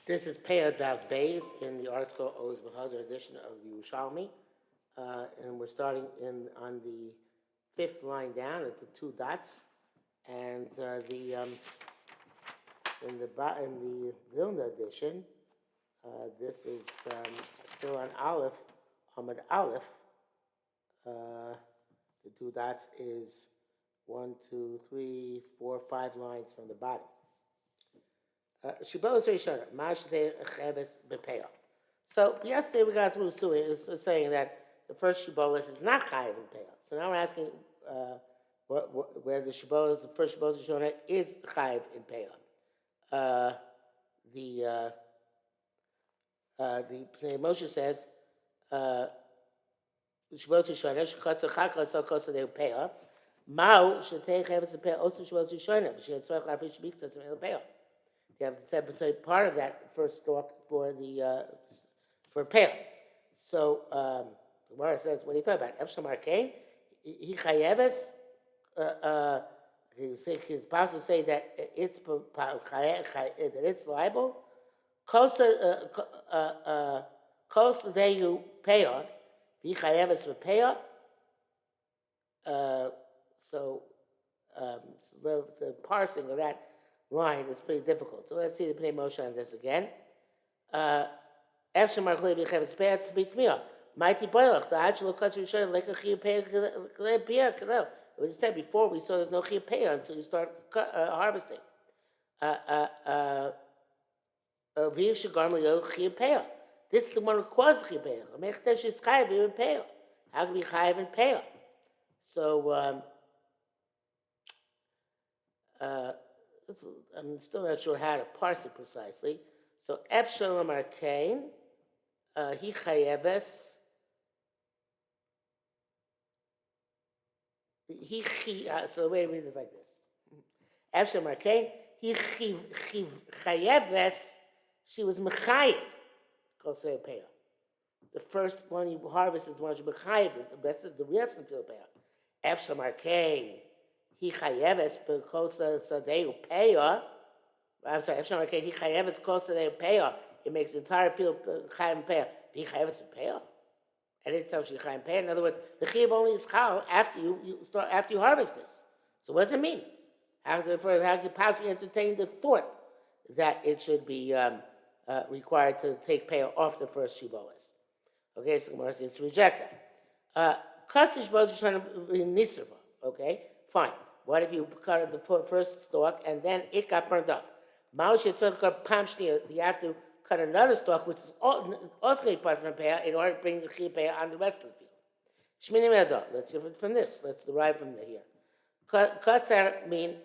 This is Peah Dav Beis in the article Oz V'Hadar edition of the Yerushalmi, and we're starting on the fifth line down at the two dots, and in the Vilna edition, this is still on Aleph, Amud Aleph. The two dots is 1, 2, 3, 4, 5 lines from the bottom. So yesterday we got through Sui. It was saying that the first Shibolis is not Chayiv in Peah. So now we're asking where the Shibolis, the first Shibolis Shona is Chayiv in Peah. The Moshe says Shibolis Shona Shekatzer Chakra So Kosa De Peah Mao Shetei Chayiv in Peah Also Shibolis Shona B'Shem Tzorach Lafish B'Ktzatz in Peah. You have to say part of that first stalk for Peah. So the Gemara says, what are you talking about? Efsham Arkain, he chayeves. His pasuk say that it's liable. Kosa deyu Peah, he chayeves for Peah. So the parsing of that line is pretty difficult. So let's see the Pnei Moshe on this again. Efsham Arkain b'chayeves Peah to be tmiyah. Mighty boilach, the actual cuts you should like a chiyuv peah. We said before, we saw there's no chiyuv peah until you start harvesting. This is the one who caused the chiyuv peah. Mechdesh is chayiv in peah. How can we chayiv in peah? So I'm still not sure how to parse it precisely. So Efshalom Arkain, he chayeves. So the way to read it is like this. Efshalom Arkain, he chayeves. She was mechayev. Kosei peah. The first one you harvest is the one you mechayev. The rest of the rest of the peah. Efshalom Arkain. He chayeves because sadeu peah. I'm sorry. Efsham Arkain. He chayeves because sadeu peah. It makes the entire field chayev peah. He chayeves peah, and it's how she chayev peah. In other words, the chayev only is chal after you harvest this. So what does it mean? How can you possibly entertain the thought that it should be required to take peah off the first shibolis? Okay, so Gemara says to reject that. Kasish boz is trying to be nisrva. Okay, fine. What if you cut the first stalk and then it got burned up? You have to cut another stalk, which is also going to be part of the peah, in order to bring the chiyuv peah on the rest of the field. Let's hear from this. Let's derive from here. Katzar mean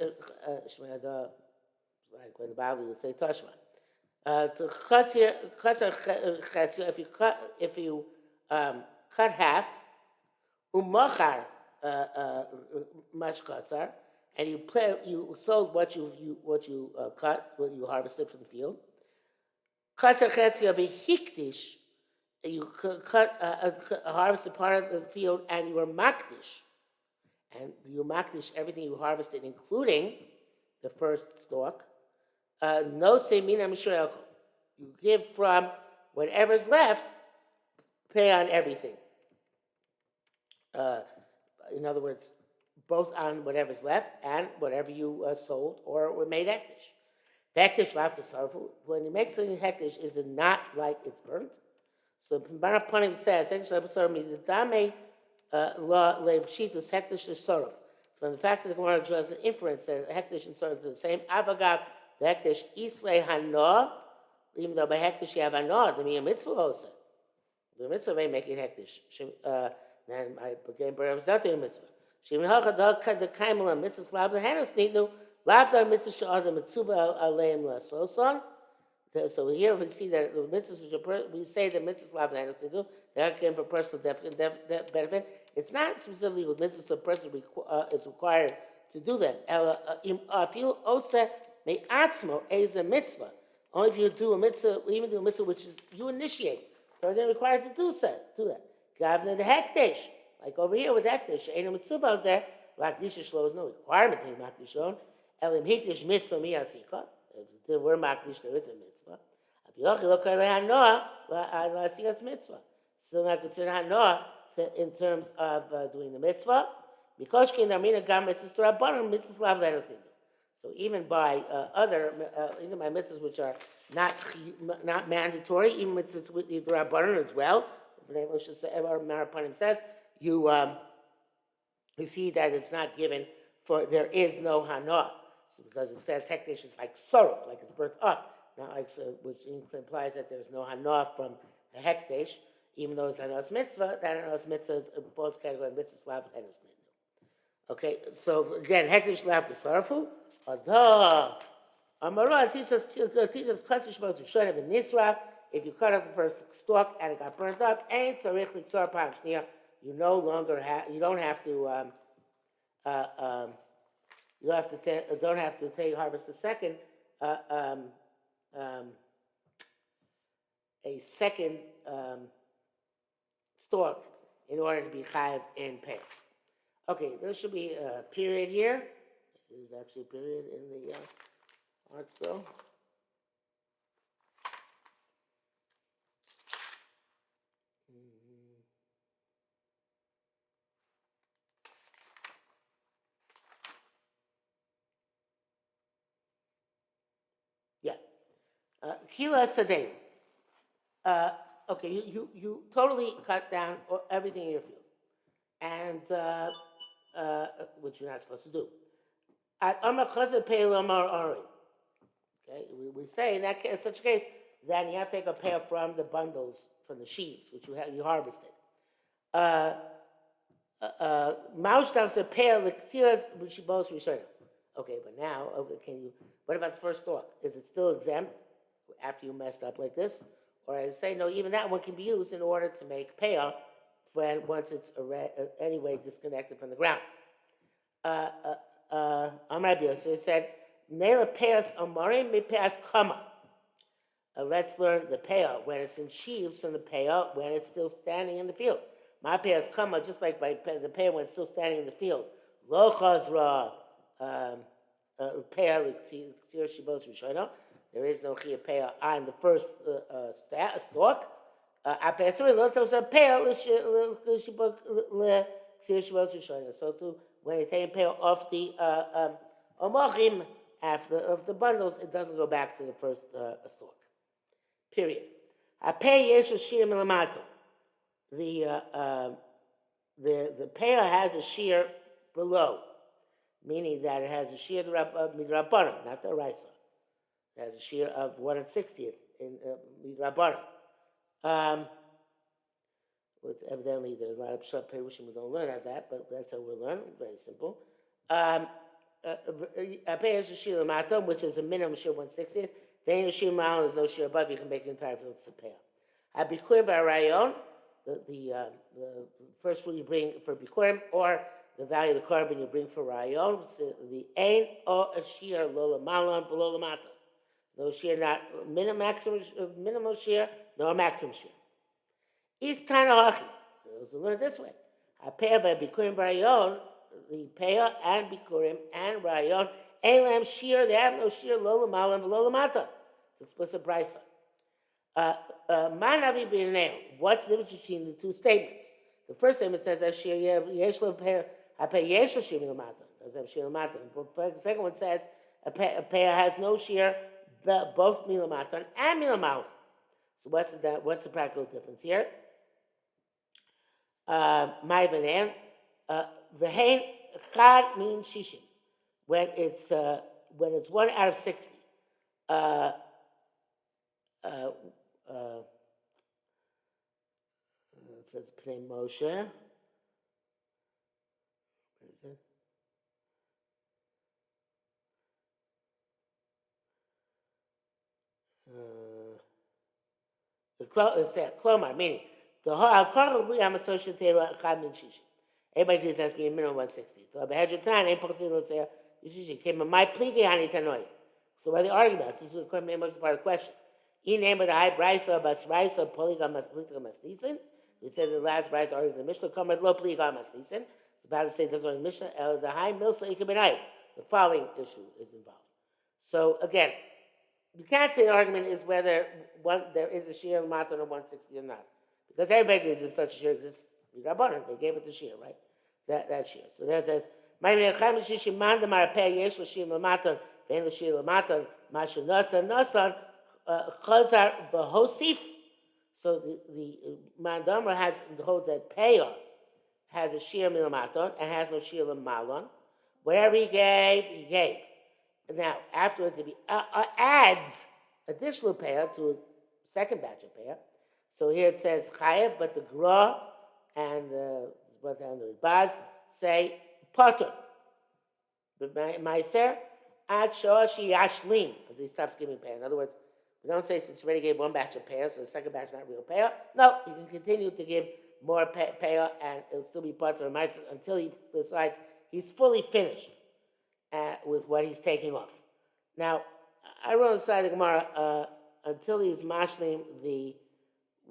like when the Bible would say tashma. If you cut half, umachar. Much katzar, and you sold what you cut, what you harvested from the field. Katzar chetzi of a hikdish, you harvested part of the field, and you were makdish, everything you harvested, including the first stalk. No semina mishra. You give from whatever's left, pay on everything. In other words, both on whatever's left and whatever you sold or were made hektish. Hektish lafkasarfu. When you make something hektish, is it not like it's burnt? So Barapanim says, from the fact that the Gemara draws an inference that hektish and sorrow are the same. Avagav, the hektish islay hana, even though by hektish you have hana, the mitzvah also. The mitzvah may make it hektish. And I became Baram is not doing mitzvah. Shimon Hachad the Kaimala mitzvah slav the Hanas Nidnu, lav the mitzvah shah the mitzvah aleim la sosan. So here we see that the mitzvahs we say the mitzvah slav the Hanas Nidnu, they are given for personal benefit. It's not specifically with mitzvahs the person is required to do that. If you ose may atzmo is a mitzvah. Only if you do a mitzvah, even do a mitzvah which is you initiate. So they're required to do that. Gavna the hekdesh, like over here with hekdesh, ain't a mitzvah there. Like this is no requirement to be makdish on. Elim hekdesh mitzvah miyasika. If there were makdish, there is a mitzvah. Still not considered hanoah in terms of doing the mitzvah. Because so even by even by mitzvahs which are not mandatory, even mitzvahs with the rabbanon as well. Marapanim says you see that it's not given for there is no hanoah. So because it says hekdesh is like sorrow, like it's burnt up, not like which implies that there's no hanoah from the hekdesh, even though it's hanoah's mitzvah. That hanoah's mitzvah is falls category of mitzvah slav henus. Okay, so again, hekdesh lav b'sarafu. Adah, Amara teaches katish mos yishonim in nisraf. If you cut off the first stalk and it got burnt up, ain't tzarich liksar pam shniya. You no longer have. You don't have to. You don't have to take harvest a second. A second stalk in order to be chayiv in pay. Okay, there should be a period here. There's actually a period in the article. Yeah. Kila Sadeh. Okay, you totally cut down everything in your field, and which you're not supposed to do. Okay, we say in that case, such a case, then you have to take a pair from the bundles, from the sheaves, which you harvested. Maush does a pair of which you both return. Okay, but now, what about the first stalk? Is it still exempt after you messed up like this? Or I say, no, even that one can be used in order to make peah once it's anyway disconnected from the ground. So he said, Nela peas amarim me peas kama. Let's learn the peah when it's in sheaves from the peah when it's still standing in the field. My peas kama, just like the peah when it's still standing in the field. Lo chazra peah l'ksir shibos rishona. There is no chia peah on the first stalk. So when you take peah off the omachim of the bundles, it doesn't go back to the first stalk. Period. The peah has a shear below, meaning that it has a shear midrabanan, not the raisa. It has a shear of 1/60th in midrabanan. Evidently, there's a lot of pshat perushim we don't learn as that, but that's how we learn. Very simple. A peah is a shear lamatom, which is a minimum shear 1/60th. Then shear ma'al, there's no shear above. You can make the entire field to peah. Bikurim v'arayon, the first food you bring for bikurim, or the value of the carbon you bring for rayon. The ain or a shear lo lamalon below lamata. No shear, not minimum shear, no maximum shear. East Tanahachi. So learn it this way. A pair by bikurim rayon, the peah and bikurim and rayon, elam shear. They have no shear lo lamalon below lamata. It's explicit brisa. Manavi b'nei. What's the difference between the two statements? The first statement says that shear yesh lo peah yesh lo shear milamata. Doesn't have shear milamata. The second one says a peah has no shear, both milamata and milamala. So what's the practical difference here? My v'nein v'hein chad min shishim. When it's 1 out of 60. It says Pnei Moshe. What is it? It's that Klomar, meaning the everybody agrees that's being minimum 160. So why they argue about this? This is according to Moshe part of the question. In name of the high brisa, bas brisa, polygamas, polygamas, nisan. We said the last brisa argues the Mishnah, come at low polygamas, nisan. It's about to say doesn't only Mishnah, the high milsa, the following issue is involved. So again, You can't say the argument is whether there is a shear maton or 160 or not, because everybody agrees that such a shear exists. They gave it the shear, right? That shear. So that says, "My mecham shishim mandam arapeh yesh l'shir l'maton ve'en l'shir l'maton mashu nasan chazar v'hosif." So the mandamar holds that peah has a shear milamaton and has no shear malon. Wherever he gave. Now, afterwards, if he adds additional peah to a second batch of peah, so here it says chayev, but the gra and the baz say potter. But meiser ad shoshi yashlim, until he stops giving peah. In other words, we don't say since he already gave one batch of peah, so the second batch is not real peah. No, you can continue to give more peah, and it'll still be potter until he decides he's fully finished with what he's taking off. Now, I wrote inside the Gemara until he's mashlim the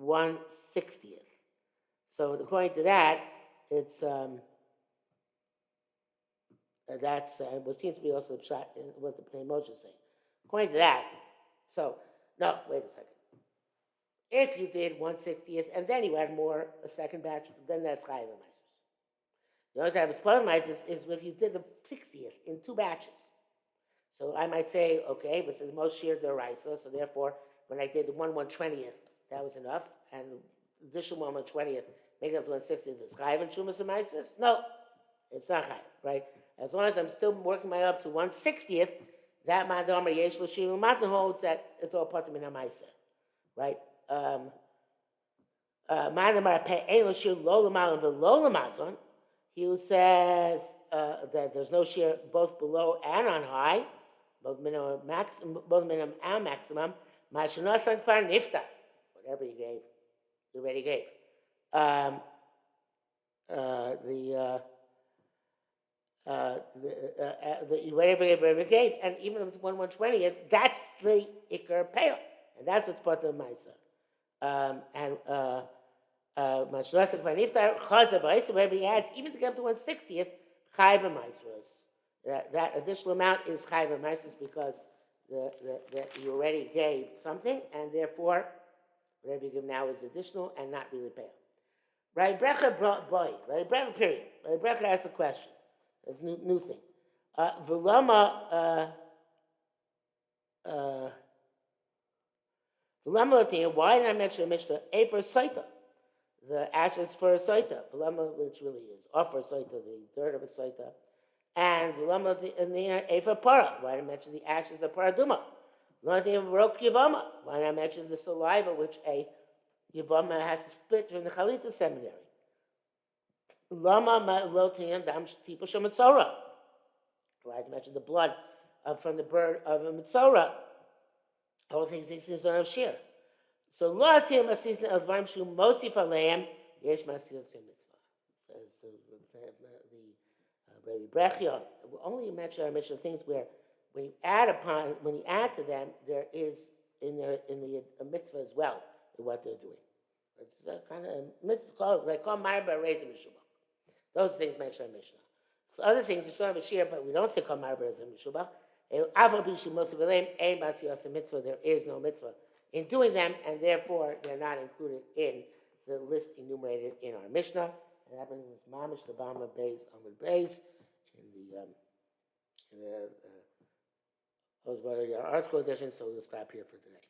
160th. So according to that, it's that's what seems to be also shot in what the Pnei Moshe is saying. According to that, so no, wait a second. If you did 160th and then you add more a second batch, then that's chayav meisus. The only time it's part of meisus is if you did the 60th in two batches. So I might say, okay, but since most shear deraisa, so therefore when I did the 1/120th, that was enough, and the additional 1/120th, make it up to 160th, is chayav and shumas and meisus? No, it's not chayav, right? As long as I'm still working my way up to 160th, that mandomer yesh l'shir l'matan holds that it's all part of min ha'maisa, right? He who says that there's no shear both below and on high, both minimum and maximum, whatever he gave, he already gave. Whatever he gave, and even if it's 1/120th, that's the ikar peah, and that's what's part of the ma'aser. Much less than niftar chazav wherever he adds, even to get up to 160th, chayv ma'aser. That additional amount is chayv ma'aser because you already gave something, and therefore whatever you give now is additional and not really peah. Rabbi Brecha boy. Rabbi Brecha period. Rabbi Brecha asked a question. It's a new thing. V'lama why did I mention a Mishnah? A for Saita. The ashes for a Saita. V'lama, which really is off for a Saita, the dirt of a Saita. And v'lama a for Para. Why did I mention the ashes of Paraduma? V'lama Rok Yavama. Why did I mention the saliva which a Yavama has to spit during the Chalitza seminary? Lama lotian dam tipa shematzora. Why did I mention the blood from the bird of a mitzora? All things these don't have shear. So lo asiyam asisin of varm shu mosif aleim yesh masiyam mitzvah. Says the Rabbi Brechia. Only mention our mission things where when you add to them, there is in the mitzvah as well in what they're doing. It's a kind of mitzvah like called marba raising mishubah. Those things mention our Mishnah. So other things we still have a shear, but we don't say kol marba raising mishubah. There is no mitzvah in doing them, and therefore they're not included in the list enumerated in our Mishnah. And that brings us mamish the Bama Beis Amud Beis in the article edition. So we'll stop here for today.